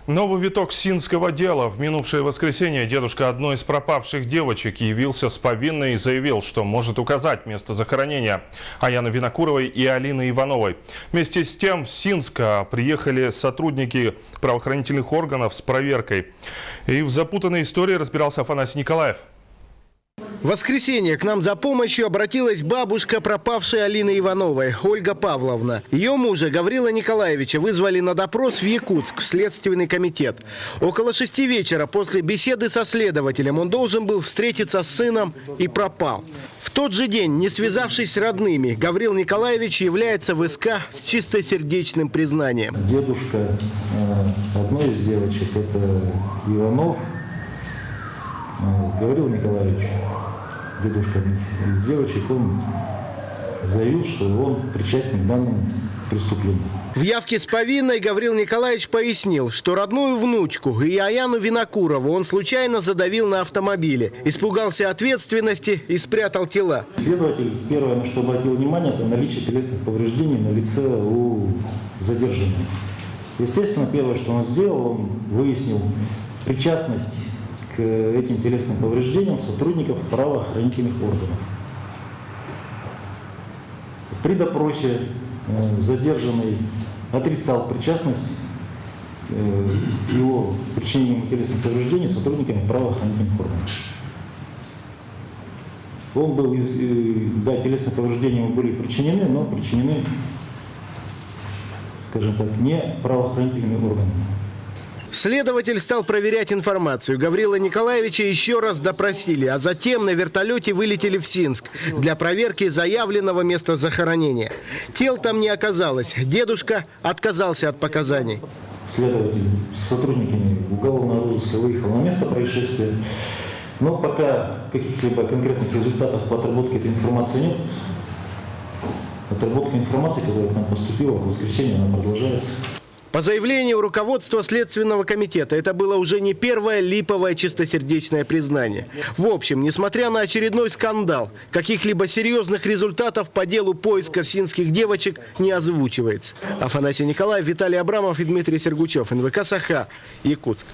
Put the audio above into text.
Новый виток синского дела. В минувшее воскресенье дедушка одной из пропавших девочек явился с повинной и заявил, что может указать место захоронения Аяны Винокуровой и Алины Ивановой. Вместе с тем в Синск приехали сотрудники правоохранительных органов с проверкой. И в запутанной истории разбирался Афанасий Николаев. В воскресенье к нам за помощью обратилась бабушка пропавшей Алины Ивановой, Ольга Павловна. Ее мужа Гаврила Николаевича вызвали на допрос в Якутск, в Следственный комитет. Около 6 вечера после беседы со следователем он должен был встретиться с сыном и пропал. В тот же день, не связавшись с родными, Гаврил Николаевич является в СК с чистосердечным признанием. Дедушка одной из девочек, это Иванов Гаврил Николаевич, дедушка из девочек, он заявил, что он причастен к данному преступлению. В явке с повинной Гаврил Николаевич пояснил, что родную внучку и Аяну Винокурову он случайно задавил на автомобиле, испугался ответственности и спрятал тела. Следователь первое, на что обратил внимание, это наличие телесных повреждений на лице у задержанного. Естественно, первое, что он сделал, он выяснил причастность к этим телесным повреждениям сотрудников правоохранительных органов. При допросе задержанный отрицал причастность к его причинению телесных повреждений сотрудниками правоохранительных органов. Он был, да, телесные повреждения ему были причинены, но причинены, скажем так, не правоохранительными органами. Следователь стал проверять информацию. Гаврила Николаевича еще раз допросили, а затем на вертолете вылетели в Синск для проверки заявленного места захоронения. Тел там не оказалось. Дедушка отказался от показаний. Следователь с сотрудниками уголовного розыска выехал на место происшествия. Но пока каких-либо конкретных результатов по отработке этой информации нет. Отработка информации, которая к нам поступила в воскресенье, она продолжается. По заявлению руководства Следственного комитета, это было уже не первое липовое чистосердечное признание. В общем, несмотря на очередной скандал, каких-либо серьезных результатов по делу поиска синских девочек не озвучивается. Афанасий Николаев, Виталий Абрамов и Дмитрий Сергучев. НВК «Саха», Якутск.